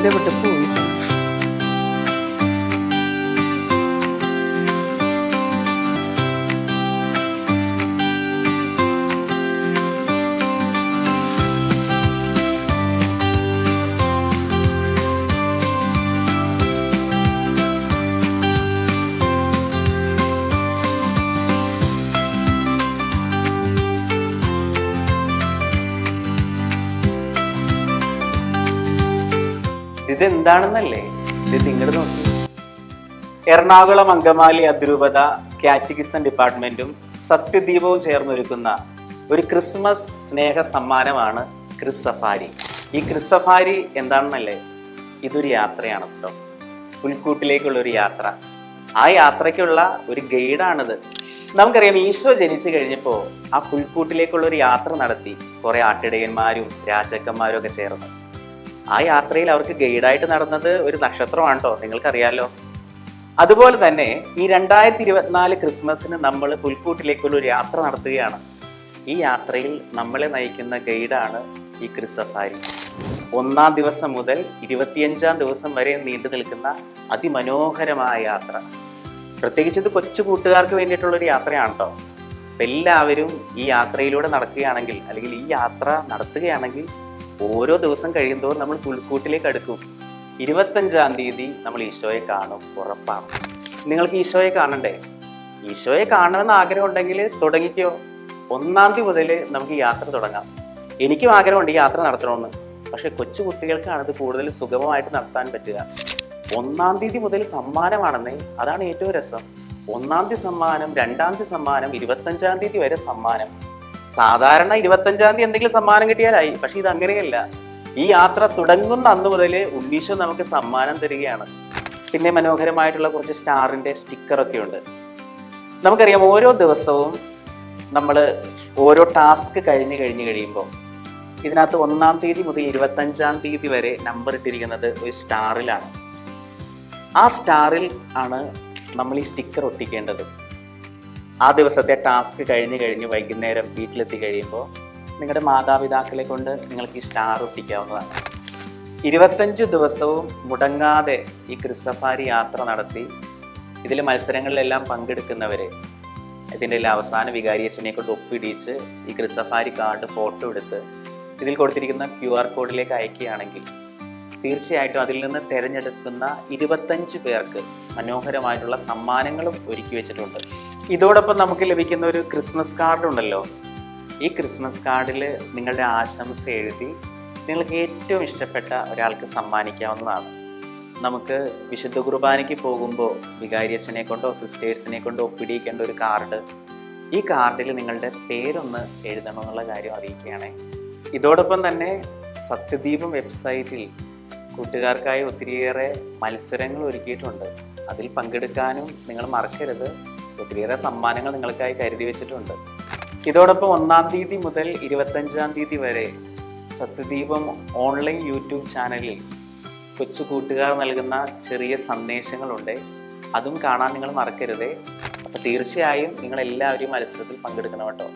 ഇതെവിടെ പോയി? ഇതെന്താണെന്നല്ലേ? ഇത് ഇങ്ങോട്ട് നോക്കി. എറണാകുളം അങ്കമാലി അതിരൂപത കാറ്റഗിസം ഡിപ്പാർട്ട്മെന്റും സത്യദീപവും ചേർന്നൊരുക്കുന്ന ഒരു ക്രിസ്മസ് സ്നേഹ സമ്മാനമാണ് ക്രിസ് സഫാരി. ഈ ക്രിസ് സഫാരി എന്താണെന്നല്ലേ? ഇതൊരു യാത്രയാണ് കേട്ടോ, പുൽക്കൂട്ടിലേക്കുള്ള ഒരു യാത്ര. ആ യാത്രയ്ക്കുള്ള ഒരു ഗൈഡാണിത്. നമുക്കറിയാം, ഈശോ ജനിച്ചു കഴിഞ്ഞപ്പോൾ ആ പുൽക്കൂട്ടിലേക്കുള്ള ഒരു യാത്ര നടത്തി കുറെ ആട്ടിടയന്മാരും രാജാക്കന്മാരും ഒക്കെ ചേർന്ന്. ആ യാത്രയിൽ അവർക്ക് ഗൈഡായിട്ട് നടന്നത് ഒരു നക്ഷത്രമാണ് കേട്ടോ, നിങ്ങൾക്കറിയാലോ. അതുപോലെ തന്നെ ഈ 2024 ക്രിസ്മസിന് നമ്മൾ പുൽക്കൂട്ടിലേക്കുള്ള ഒരു യാത്ര നടത്തുകയാണ്. ഈ യാത്രയിൽ നമ്മളെ നയിക്കുന്ന ഗൈഡാണ് ഈ ക്രിസ് സഫാരി. 1-ാം ദിവസം മുതൽ 25-ാം ദിവസം വരെ നീണ്ടു നിൽക്കുന്ന അതിമനോഹരമായ യാത്ര. പ്രത്യേകിച്ച് ഇത് കൊച്ചു കൂട്ടുകാർക്ക് വേണ്ടിയിട്ടുള്ള ഒരു യാത്രയാണ് കേട്ടോ. അപ്പം എല്ലാവരും ഈ യാത്രയിലൂടെ നടക്കുകയാണെങ്കിൽ, അല്ലെങ്കിൽ ഈ യാത്ര നടത്തുകയാണെങ്കിൽ, ഓരോ ദിവസം കഴിയുമ്പോൾ നമ്മൾ പുൽക്കൂട്ടിലേക്ക് അടുക്കും. 25-ാം തീയതി നമ്മൾ ഈശോയെ കാണും, ഉറപ്പാണ്. നിങ്ങൾക്ക് ഈശോയെ കാണണ്ടേ? ഈശോയെ കാണണമെന്ന് ആഗ്രഹം ഉണ്ടെങ്കിൽ തുടങ്ങിക്കോ. 1-ാം തീയതി മുതൽ നമുക്ക് യാത്ര തുടങ്ങാം. എനിക്കും ആഗ്രഹമുണ്ട് ഈ യാത്ര നടത്തണമെന്ന്. പക്ഷെ കൊച്ചു കുട്ടികൾക്കാണ് ഇത് കൂടുതൽ സുഗമമായിട്ട് നടത്താൻ പറ്റുക. 1-ാം തീയതി മുതൽ സമ്മാനമാണെന്നേ, അതാണ് ഏറ്റവും രസം. 1-ാം തീയതി സമ്മാനം, 2-ാം തീയതി സമ്മാനം, 25-ാം തീയതി വരെ സമ്മാനം. സാധാരണ 25-ാം തീയതി എന്തെങ്കിലും സമ്മാനം കിട്ടിയാലായി. പക്ഷെ ഇത് അങ്ങനെയല്ല. ഈ യാത്ര തുടങ്ങുന്ന അന്ന് മുതൽ ഉണ്ണീശോ നമുക്ക് സമ്മാനം തരികയാണ്. പിന്നെ മനോഹരമായിട്ടുള്ള കുറച്ച് സ്റ്റാറിന്റെ സ്റ്റിക്കറൊക്കെ ഉണ്ട്. നമുക്കറിയാം, ഓരോ ദിവസവും നമ്മൾ ഓരോ ടാസ്ക് കഴിഞ്ഞ് കഴിയുമ്പോൾ ഇതിനകത്ത് 1-ാം തീയതി മുതൽ 25-ാം തീയതി വരെ നമ്പർ ഇട്ടിരിക്കുന്നത് ഒരു സ്റ്റാറിലാണ്. ആ സ്റ്റാറിൽ ആണ് നമ്മൾ ഈ സ്റ്റിക്കർ ഒട്ടിക്കേണ്ടത്. ആ ദിവസത്തെ ടാസ്ക് കഴിഞ്ഞ് വൈകുന്നേരം വീട്ടിലെത്തി കഴിയുമ്പോൾ നിങ്ങളുടെ മാതാപിതാക്കളെ കൊണ്ട് നിങ്ങൾക്ക് ഈ സ്റ്റാർ ഒട്ടിക്കാവുന്നതാണ്. 25 ദിവസവും മുടങ്ങാതെ ഈ ക്രിസ് സഫാരി യാത്ര നടത്തി ഇതിലെ മത്സരങ്ങളിലെല്ലാം പങ്കെടുക്കുന്നവരെ ഇതിൻ്റെ എല്ലാം അവസാന വികാരിയച്ഛനെ കൊണ്ട് ഒപ്പിടിച്ച് ഈ ക്രിസ് സഫാരി കാർഡ് ഫോട്ടോ എടുത്ത് ഇതിൽ കൊടുത്തിരിക്കുന്ന QR കോഡിലേക്ക് അയക്കുകയാണെങ്കിൽ തീർച്ചയായിട്ടും അതിൽ നിന്ന് തിരഞ്ഞെടുക്കുന്ന 25 പേർക്ക് മനോഹരമായിട്ടുള്ള സമ്മാനങ്ങളും ഒരുക്കി വെച്ചിട്ടുണ്ട്. ഇതോടൊപ്പം നമുക്ക് ലഭിക്കുന്ന ഒരു ക്രിസ്മസ് കാർഡ് ഉണ്ടല്ലോ. ഈ ക്രിസ്മസ് കാർഡിൽ നിങ്ങളുടെ ആശംസ എഴുതി നിങ്ങൾക്ക് ഏറ്റവും ഇഷ്ടപ്പെട്ട ഒരാൾക്ക് സമ്മാനിക്കാവുന്നതാണ്. നമുക്ക് വിശുദ്ധ കുർബാനയ്ക്ക് പോകുമ്പോൾ വികാരിയച്ഛനെ കൊണ്ടോ സിസ്റ്റേഴ്സിനെ കൊണ്ടോ ഒപ്പിടിക്കേണ്ട ഒരു കാർഡ്, ഈ കാർഡിൽ നിങ്ങളുടെ പേരൊന്ന് എഴുതണമെന്നുള്ള കാര്യം അറിയിക്കുകയാണേ. ഇതോടൊപ്പം തന്നെ സത്യദീപം വെബ്സൈറ്റിൽ കൂട്ടുകാർക്കായി ഒത്തിരിയേറെ മത്സരങ്ങൾ ഒരുക്കിയിട്ടുണ്ട്. അതിൽ പങ്കെടുക്കാനും നിങ്ങൾ മറക്കരുത്. ഒത്തിരിയേറെ സമ്മാനങ്ങൾ നിങ്ങൾക്കായി കരുതി വെച്ചിട്ടുണ്ട്. ഇതോടൊപ്പം 1-ാം തീയതി മുതൽ 25-ാം തീയതി വരെ സത്യദീപം ഓൺലൈൻ യൂട്യൂബ് ചാനലിൽ കൊച്ചു കൂട്ടുകാർ നൽകുന്ന ചെറിയ സന്ദേശങ്ങളുണ്ട്. അതും കാണാൻ നിങ്ങൾ മറക്കരുതേ. അപ്പോൾ തീർച്ചയായും നിങ്ങളെല്ലാവരും മത്സരത്തിൽ പങ്കെടുക്കണം കേട്ടോ.